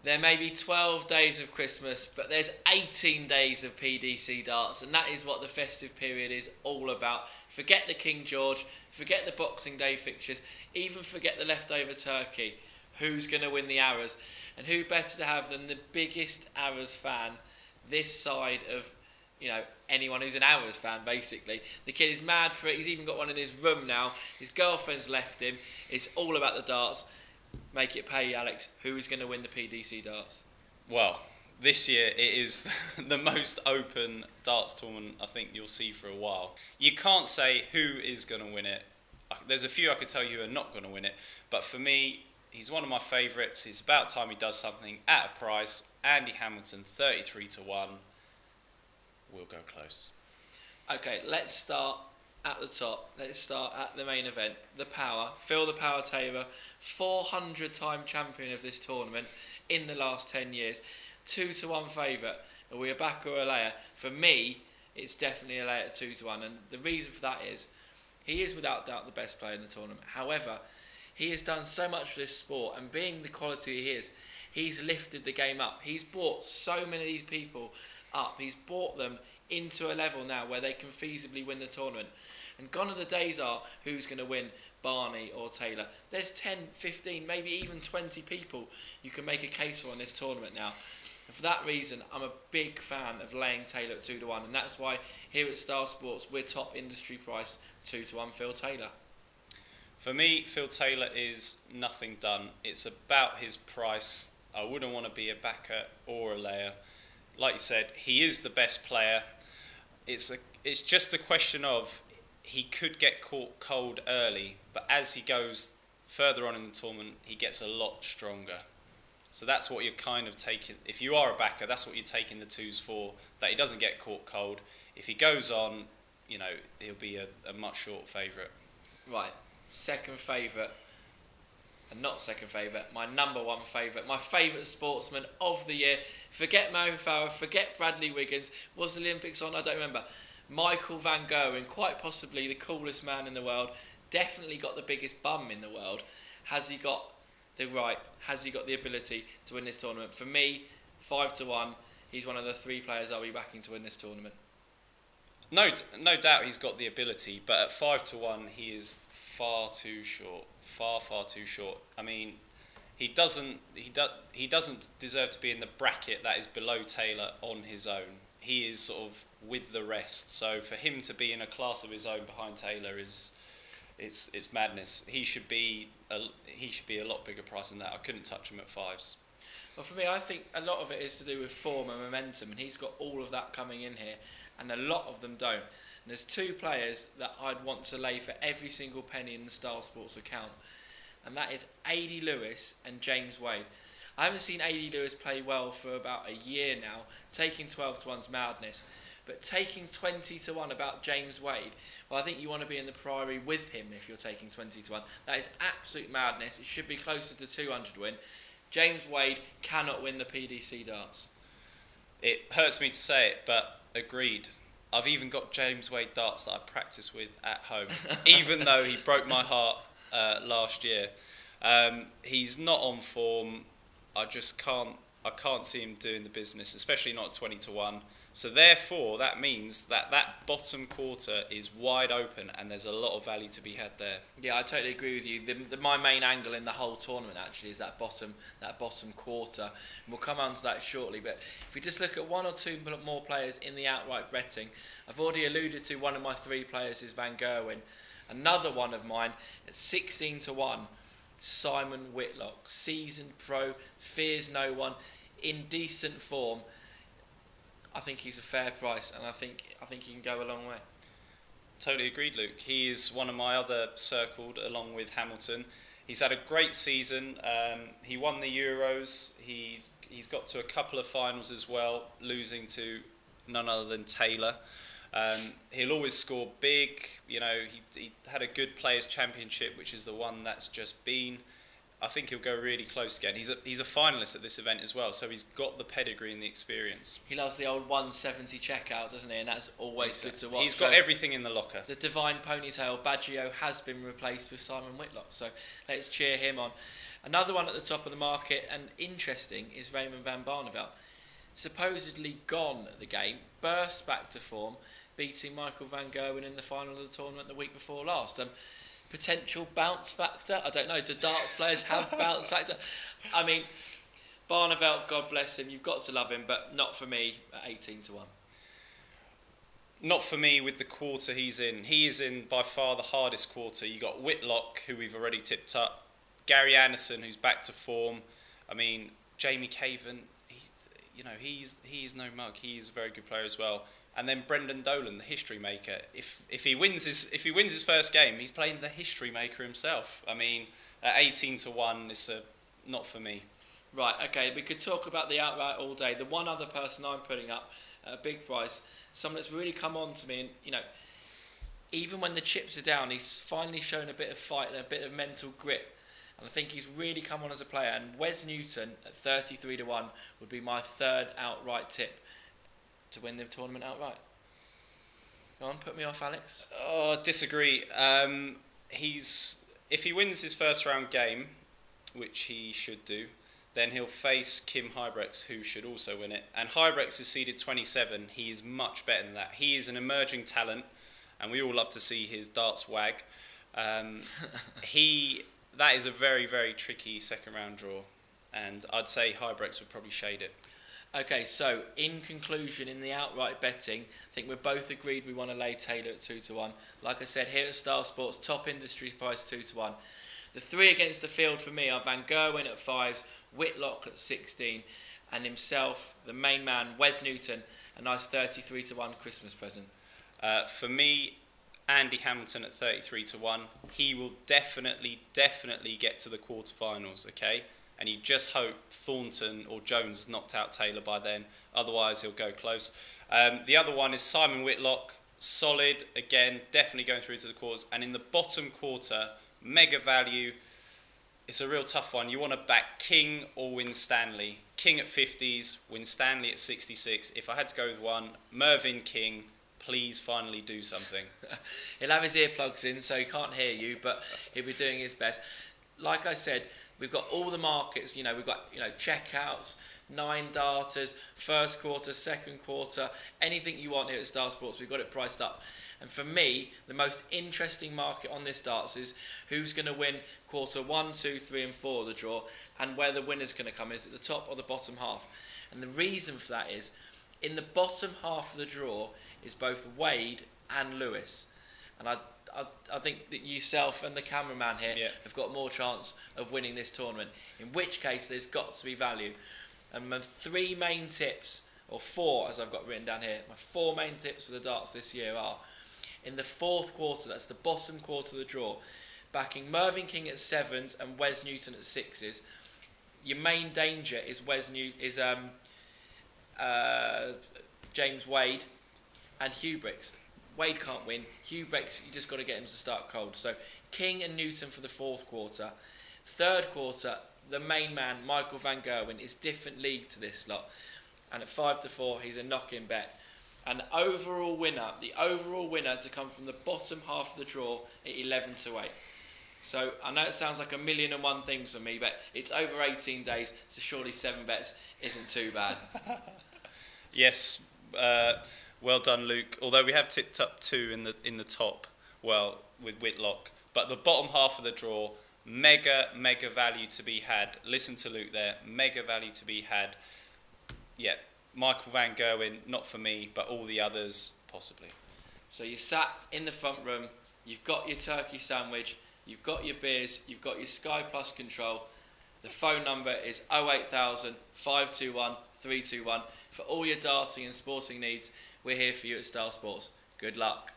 There may be 12 days of Christmas, but there's 18 days of PDC darts, and that is what the festive period is all about. Forget the King George, forget the Boxing Day fixtures, even forget the leftover turkey. Who's going to win the arrows? And who better to have than the biggest arrows fan this side of, anyone who's an arrows fan, basically. The kid is mad for it. He's even got one in his room now. His girlfriend's left him. It's all about the darts. Make it pay, Alex. Who is going to win the PDC darts? Well, this year it is the most open darts tournament I think you'll see for a while. You can't say who is going to win it. There's a few I could tell you who are not going to win it, but for me, he's one of my favourites. It's about time he does something at a price. Andy Hamilton, 33 to 1. We'll go close. Okay, let's start at the top. Let's start at the main event. The Power. Phil the Power Taylor, 400-time champion of this tournament in the last 10 years. 2 to 1 favourite. Are we a backer or a layer? For me, it's definitely a layer at 2 to 1. And the reason for that is, he is without doubt the best player in the tournament. However, he has done so much for this sport, and being the quality he is, he's lifted the game up. He's brought so many of these people up. He's brought them into a level now where they can feasibly win the tournament. And gone are the days are who's going to win, Barney or Taylor. There's 10, 15, maybe even 20 people you can make a case for in this tournament now. And for that reason, I'm a big fan of laying Taylor at 2 to 1, and that's why here at Star Sports we're top industry price 2 to 1 Phil Taylor. For me, Phil Taylor is nothing done. It's about his price. I wouldn't want to be a backer or a layer. Like you said, he is the best player. It's just a question of he could get caught cold early, but as he goes further on in the tournament, he gets a lot stronger. So that's what you're kind of taking. If you are a backer, that's what you're taking the twos for, that he doesn't get caught cold. If he goes on, he'll be a much short favourite. Right, second favourite, and not second favourite, my number one favourite, my favourite sportsman of the year. Forget Mo Farah, forget Bradley Wiggins. Was the Olympics on? I don't remember. Michael Van Gerwen, quite possibly the coolest man in the world, definitely got the biggest bum in the world. Has he got the ability to win this tournament? For me, 5 to 1, he's one of the 3 players I'll be backing to win this tournament. No doubt he's got the ability, but at 5 to 1, he is far too short. Far too short. I mean, he doesn't deserve to be in the bracket that is below Taylor on his own. He is sort of with the rest. So for him to be in a class of his own behind Taylor it's madness. He should be a lot bigger price than that. I couldn't touch him at 5s. Well, for me, I think a lot of it is to do with form and momentum, and he's got all of that coming in here, and a lot of them don't. And there's 2 players that I'd want to lay for every single penny in the Star Sports account, and that is A.D. Lewis and James Wade. I haven't seen A.D. Lewis play well for about a year now. Taking 12 to 1's madness. But taking 20 to 1 about James Wade, well, I think you want to be in the Priory with him if you're taking 20 to 1. That is absolute madness. It should be closer to 200 win. James Wade cannot win the PDC darts. It hurts me to say it, but agreed. I've even got James Wade darts that I practice with at home, even though he broke my heart last year. He's not on form. I can't see him doing the business, especially not at 20 to 1. So therefore, that means that bottom quarter is wide open, and there's a lot of value to be had there. Yeah, I totally agree with you. My main angle in the whole tournament actually is that bottom quarter. And we'll come on to that shortly. But if we just look at 1 or 2 more players in the outright betting, I've already alluded to one of my 3 players is Van Gerwen. Another one of mine at 16 to 1, Simon Whitlock, seasoned pro, fears no one, in decent form. I think he's a fair price, and I think he can go a long way. Totally agreed, Luke. He is one of my other circled along with Hamilton. He's had a great season. He won the Euros. He's got to a couple of finals as well, losing to none other than Taylor. He'll always score big. He had a good Players' Championship, which is the one that's just been. I think he'll go really close again. He's a finalist at this event as well, so he's got the pedigree and the experience. He loves the old 170 checkout, doesn't he? And that's always good to watch. He's got everything in the locker. The divine ponytail Baggio has been replaced with Simon Whitlock, so let's cheer him on. Another one at the top of the market, and interesting, is Raymond van Barneveld. Supposedly gone at the game, burst back to form, beating Michael van Gerwen in the final of the tournament the week before last. Potential bounce factor? I don't know. Do darts players have bounce factor? I mean, Barneveld, God bless him, you've got to love him, but not for me at 18 to 1. Not for me with the quarter he's in. He is in by far the hardest quarter. You got Whitlock, who we've already tipped up, Gary Anderson, who's back to form. I mean, Jamie Caven, he's no mug. He's a very good player as well. And then Brendan Dolan, the history maker. If he wins his first game, he's playing the history maker himself. I mean, at 18 to 1, it's not for me. Right, okay, we could talk about the outright all day. The one other person I'm putting up at a big price, someone that's really come on to me, and even when the chips are down, he's finally shown a bit of fight and a bit of mental grip. And I think he's really come on as a player. And Wes Newton at 33 to 1 would be my third outright tip to win the tournament outright. Go on, put me off, Alex. Oh, disagree. If he wins his first round game, which he should do, then he'll face Kim Huybrechts, who should also win it. And Huybrechts is seeded 27. He is much better than that. He is an emerging talent, and we all love to see his darts wag. That is a very, very tricky second round draw, and I'd say Huybrechts would probably shade it. Okay, so in conclusion, in the outright betting, I think we're both agreed we want to lay Taylor at 2 to 1. Like I said, here at Star Sports, top industry price 2 to 1. The three against the field for me are Van Gerwen at 5s, Whitlock at 16, and himself, the main man, Wes Newton, a nice 33 to 1 Christmas present. For me, Andy Hamilton at 33 to 1. He will definitely get to the quarterfinals, okay? And you just hope Thornton or Jones has knocked out Taylor by then. Otherwise, he'll go close. The other one is Simon Whitlock. Solid, again, definitely going through to the quarters. And in the bottom quarter, mega value. It's a real tough one. You want to back King or Winstanley. King at 50s, Winstanley at 66. If I had to go with one, Mervyn King, please finally do something. He'll have his earplugs in, so he can't hear you, but he'll be doing his best. Like I said, we've got all the markets. We've got checkouts, 9 darters, first quarter, second quarter, anything you want here at Star Sports. We've got it priced up. And for me, the most interesting market on this darts is who's going to win quarter 1, 2, 3 and 4 of the draw, and where the winner's going to come. Is it the top or the bottom half? And the reason for that is, in the bottom half of the draw is both Wade and Lewis. And I think that yourself and the cameraman here have got more chance of winning this tournament, in which case there's got to be value. And my 3 main tips, or 4 as I've got written down here, my 4 main tips for the darts this year are, in the fourth quarter, that's the bottom quarter of the draw, backing Mervyn King at 7s and Wes Newton at 6s. Your main danger is James Wade and Huybrechts. Wade can't win. Huybrechts, you just got to get him to start cold. So King and Newton for the fourth quarter. Third quarter, the main man, Michael van Gerwen, is different league to this lot. And at 5 to 4, he's a knock-in bet. And the overall winner to come from the bottom half of the draw at 11 to 8. So I know it sounds like 1,000,001 things for me, but it's over 18 days, so surely 7 bets isn't too bad. Yes, well done, Luke. Although we have tipped up 2 in the top, well, with Whitlock. But the bottom half of the draw, mega value to be had. Listen to Luke there, mega value to be had. Yeah, Michael van Gerwen, not for me, but all the others, possibly. So you sat in the front room, you've got your turkey sandwich, you've got your beers, you've got your Sky Plus control. The phone number is 08000 521 321. For all your darting and sporting needs, we're here for you at Star Sports. Good luck.